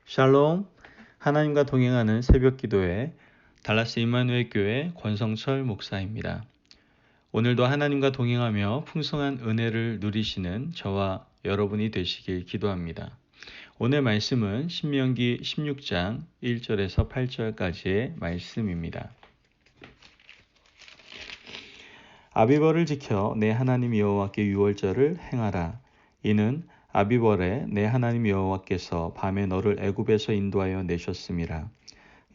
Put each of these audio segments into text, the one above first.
샬롬, 하나님과 동행하는 새벽 기도회 달라스 임마누엘 교회 권성철 목사입니다. 오늘도 하나님과 동행하며 풍성한 은혜를 누리시는 저와 여러분이 되시길 기도합니다. 오늘 말씀은 신명기 16장 1절에서 8절까지의 말씀입니다. 아비벌을 지켜 내 하나님 여호와께 유월절을 행하라. 이는 아비벌에 내 하나님 여호와께서 밤에 너를 애굽에서 인도하여 내셨음이라.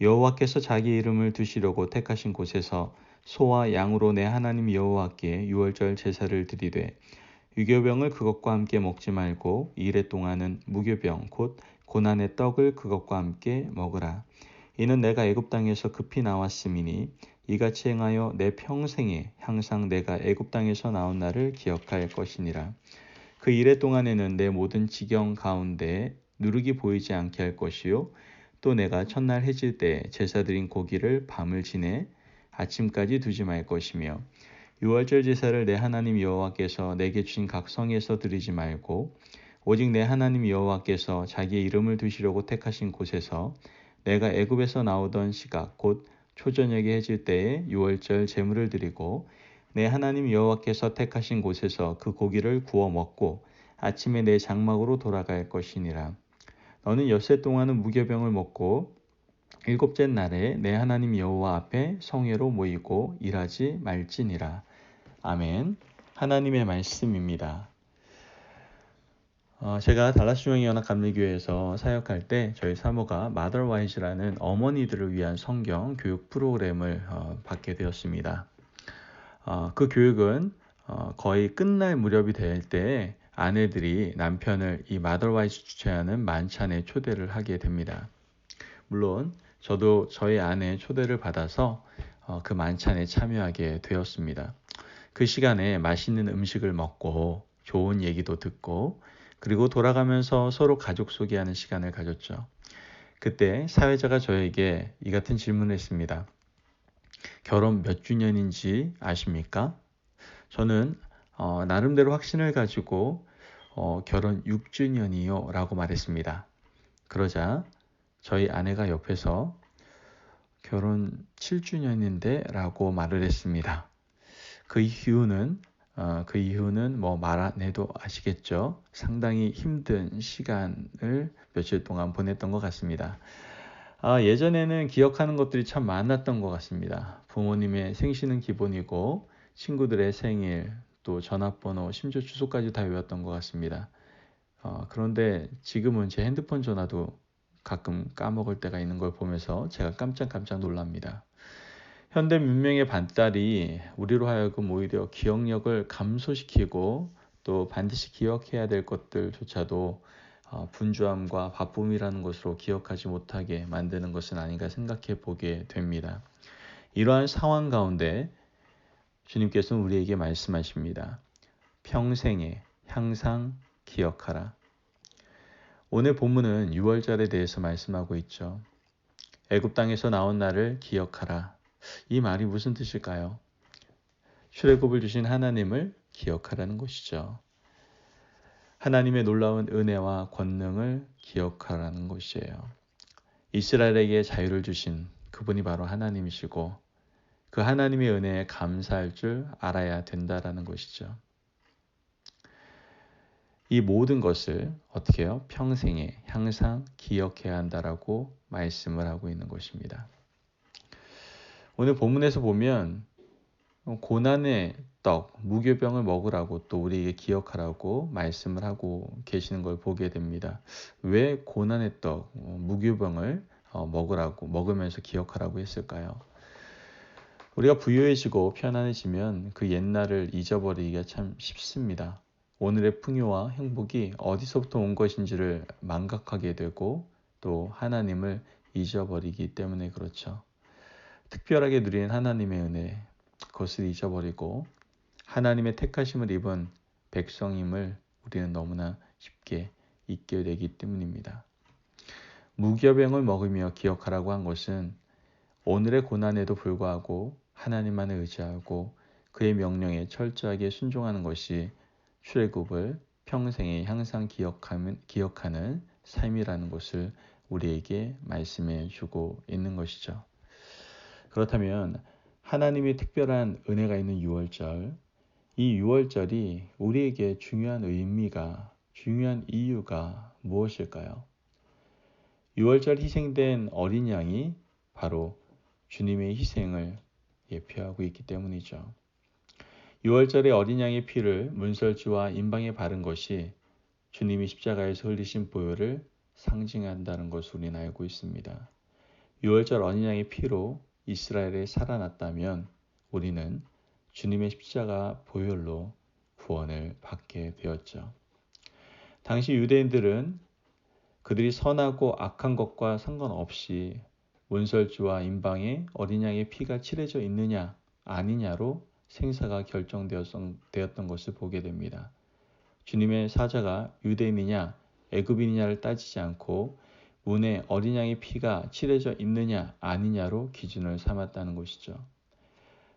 여호와께서 자기 이름을 두시려고 택하신 곳에서 소와 양으로 내 하나님 여호와께 유월절 제사를 드리되 유교병을 그것과 함께 먹지 말고 이래 동안은 무교병 곧 고난의 떡을 그것과 함께 먹으라. 이는 내가 애굽 땅에서 급히 나왔음이니 이같이 행하여 내 평생에 항상 내가 애굽 땅에서 나온 날을 기억할 것이니라. 그 이래 동안에는 내 모든 지경 가운데 누룩이 보이지 않게 할 것이요 또 내가 첫날 해질 때 제사 드린 고기를 밤을 지내 아침까지 두지 말 것이며 유월절 제사를 내 하나님 여호와께서 내게 주신 각 성에서 드리지 말고 오직 내 하나님 여호와께서 자기의 이름을 두시려고 택하신 곳에서 내가 애굽에서 나오던 시각 곧 초저녁에 해질 때에 유월절 제물을 드리고 내 하나님 여호와께서 택하신 곳에서 그 고기를 구워 먹고 아침에 내 장막으로 돌아갈 것이니라. 너는 엿새 동안은 무교병을 먹고 일곱째 날에 내 하나님 여호와 앞에 성회로 모이고 일하지 말지니라. 아멘. 하나님의 말씀입니다. 제가 달라스 중앙연합감리교회에서 사역할 때 저희 사모가 마더와이즈라는 어머니들을 위한 성경 교육 프로그램을 받게 되었습니다. 그 교육은 거의 끝날 무렵이 될 때 아내들이 남편을 이 마더와이즈 주최하는 만찬에 초대를 하게 됩니다. 물론 저도 저희 아내의 초대를 받아서 그 만찬에 참여하게 되었습니다. 그 시간에 맛있는 음식을 먹고 좋은 얘기도 듣고 그리고 돌아가면서 서로 가족 소개하는 시간을 가졌죠. 그때 사회자가 저에게 이 같은 질문을 했습니다. 결혼 몇 주년인지 아십니까? 저는 나름대로 확신을 가지고 결혼 6주년이요 라고 말했습니다. 그러자 저희 아내가 옆에서 결혼 7주년인데 라고 말을 했습니다. 그 이유는 뭐 말 안 해도 아시겠죠? 상당히 힘든 시간을 며칠 동안 보냈던 것 같습니다. 예전에는 기억하는 것들이 참 많았던 것 같습니다. 부모님의 생신은 기본이고 친구들의 생일, 또 전화번호, 심지어 주소까지 다 외웠던 것 같습니다. 그런데 지금은 제 핸드폰 전화도 가끔 까먹을 때가 있는 걸 보면서 제가 깜짝 놀랍니다. 현대 문명의 발달이 우리로 하여금 오히려 기억력을 감소시키고 또 반드시 기억해야 될 것들조차도 분주함과 바쁨이라는 것으로 기억하지 못하게 만드는 것은 아닌가 생각해 보게 됩니다. 이러한 상황 가운데 주님께서는 우리에게 말씀하십니다. 평생에 항상 기억하라. 오늘 본문은 유월절에 대해서 말씀하고 있죠. 애굽 땅에서 나온 날을 기억하라. 이 말이 무슨 뜻일까요? 출애굽을 주신 하나님을 기억하라는 것이죠. 하나님의 놀라운 은혜와 권능을 기억하라는 것이에요. 이스라엘에게 자유를 주신 그분이 바로 하나님이시고 그 하나님의 은혜에 감사할 줄 알아야 된다라는 것이죠. 이 모든 것을 어떻게 해요? 평생에 항상 기억해야 한다라고 말씀을 하고 있는 것입니다. 오늘 본문에서 보면 고난의 떡, 무교병을 먹으라고 또 우리에게 기억하라고 말씀을 하고 계시는 걸 보게 됩니다. 왜 고난의 떡, 무교병을 먹으면서 기억하라고 했을까요? 우리가 부유해지고 편안해지면 그 옛날을 잊어버리기가 참 쉽습니다. 오늘의 풍요와 행복이 어디서부터 온 것인지를 망각하게 되고 또 하나님을 잊어버리기 때문에 그렇죠. 특별하게 누린 하나님의 은혜, 그것을 잊어버리고 하나님의 택하심을 입은 백성임을 우리는 너무나 쉽게 잊게 되기 때문입니다. 무교병을 먹으며 기억하라고 한 것은 오늘의 고난에도 불구하고 하나님만을 의지하고 그의 명령에 철저하게 순종하는 것이 출애굽을 평생에 항상 기억하는 삶이라는 것을 우리에게 말씀해 주고 있는 것이죠. 그렇다면 하나님의 특별한 은혜가 있는 유월절, 이 유월절이 우리에게 중요한 의미가, 중요한 이유가 무엇일까요? 유월절 희생된 어린 양이 바로 주님의 희생을 예표하고 있기 때문이죠. 유월절에 어린 양의 피를 문설주와 임방에 바른 것이 주님이 십자가에서 흘리신 보혈을 상징한다는 것을 우리는 알고 있습니다. 유월절 어린 양의 피로 이스라엘에 살아났다면 우리는 주님의 십자가 보혈로 구원을 받게 되었죠. 당시 유대인들은 그들이 선하고 악한 것과 상관없이 문설주와 임방에 어린 양의 피가 칠해져 있느냐 아니냐로 생사가 결정되었던 것을 보게 됩니다. 주님의 사자가 유대인이냐 애굽인이냐를 따지지 않고 문에 어린 양의 피가 칠해져 있느냐 아니냐로 기준을 삼았다는 것이죠.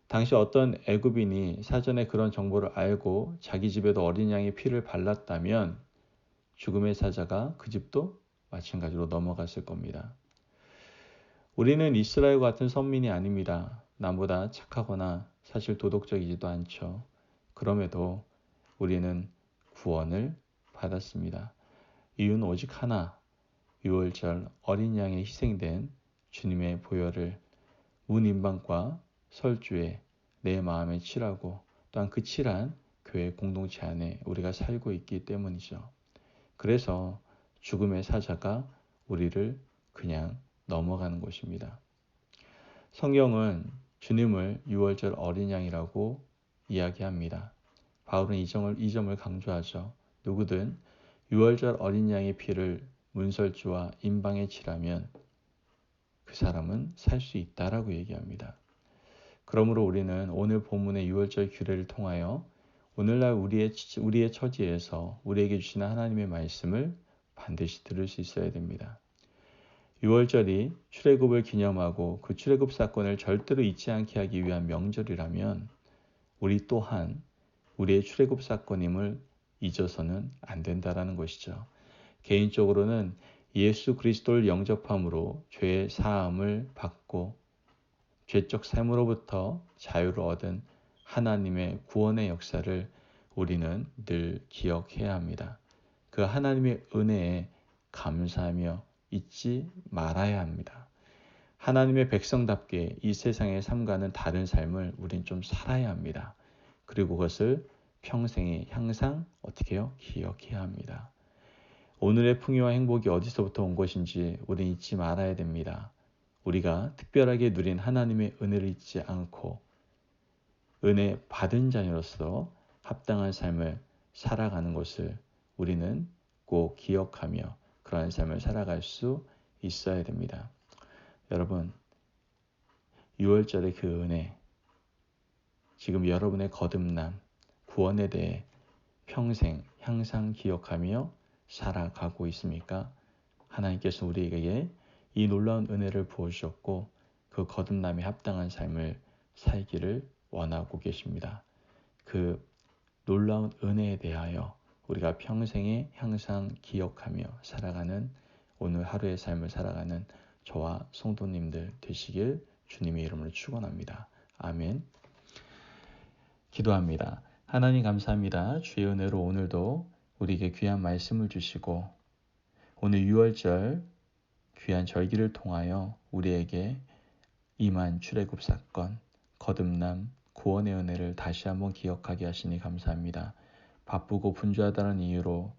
당시 어떤 애굽인이 사전에 그런 정보를 알고 자기 집에도 어린 양의 피를 발랐다면 죽음의 사자가 그 집도 마찬가지로 넘어갔을 겁니다. 우리는 이스라엘과 같은 선민이 아닙니다. 남보다 착하거나 사실 도덕적이지도 않죠. 그럼에도 우리는 구원을 받았습니다. 이유는 오직 하나, 유월절 어린 양에 희생된 주님의 보혈을 문임방과 설주에 내 마음에 칠하고 또한 그 칠한 교회 공동체 안에 우리가 살고 있기 때문이죠. 그래서 죽음의 사자가 우리를 그냥 넘어가는 것입니다. 성경은 주님을 유월절 어린 양이라고 이야기합니다. 바울은 이 점을 강조하죠. 누구든 유월절 어린 양의 피를 문설주와 임방에 칠하면 그 사람은 살 수 있다라고 얘기합니다. 그러므로 우리는 오늘 본문의 유월절 규례를 통하여 오늘날 우리의 처지에서 우리에게 주시는 하나님의 말씀을 반드시 들을 수 있어야 됩니다. 유월절이 출애굽을 기념하고 그 출애굽 사건을 절대로 잊지 않게 하기 위한 명절이라면 우리 또한 우리의 출애굽 사건임을 잊어서는 안 된다라는 것이죠. 개인적으로는 예수 그리스도를 영접함으로 죄의 사함을 받고 죄적 샘으로부터 자유를 얻은 하나님의 구원의 역사를 우리는 늘 기억해야 합니다. 그 하나님의 은혜에 감사하며 잊지 말아야 합니다. 하나님의 백성답게 이 세상에 삼가는 다른 삶을 우린 좀 살아야 합니다. 그리고 그것을 평생에 항상 어떻게 해요? 기억해야 합니다. 오늘의 풍요와 행복이 어디서부터 온 것인지 우린 잊지 말아야 됩니다. 우리가 특별하게 누린 하나님의 은혜를 잊지 않고 은혜 받은 자녀로서 합당한 삶을 살아가는 것을 우리는 꼭 기억하며 그러한 삶을 살아갈 수 있어야 됩니다. 여러분, 6월절의 그 은혜, 지금 여러분의 거듭남, 구원에 대해 평생 항상 기억하며 살아가고 있습니까? 하나님께서 우리에게 이 놀라운 은혜를 부어주셨고 그 거듭남에 합당한 삶을 살기를 원하고 계십니다. 그 놀라운 은혜에 대하여 우리가 평생에 항상 기억하며 살아가는 오늘 하루의 삶을 살아가는 저와 성도님들 되시길 주님의 이름으로 축원합니다. 아멘. 기도합니다. 하나님 감사합니다. 주의 은혜로 오늘도 우리에게 귀한 말씀을 주시고 오늘 6월절 귀한 절기를 통하여 우리에게 임한 출애굽 사건, 거듭남, 구원의 은혜를 다시 한번 기억하게 하시니 감사합니다. 바쁘고 분주하다는 이유로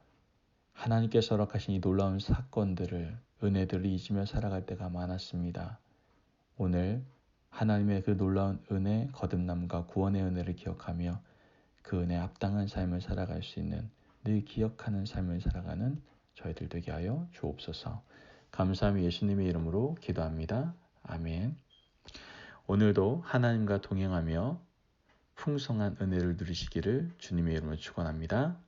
하나님께서 허락하신 이 놀라운 사건들을, 은혜들을 잊으며 살아갈 때가 많았습니다. 오늘 하나님의 그 놀라운 은혜, 거듭남과 구원의 은혜를 기억하며 그 은혜에 합당한 삶을 살아갈 수 있는 늘 기억하는 삶을 살아가는 저희들 되게 하여 주옵소서. 감사함이 예수님의 이름으로 기도합니다. 아멘. 오늘도 하나님과 동행하며 풍성한 은혜를 누리시기를 주님의 이름으로 축원합니다.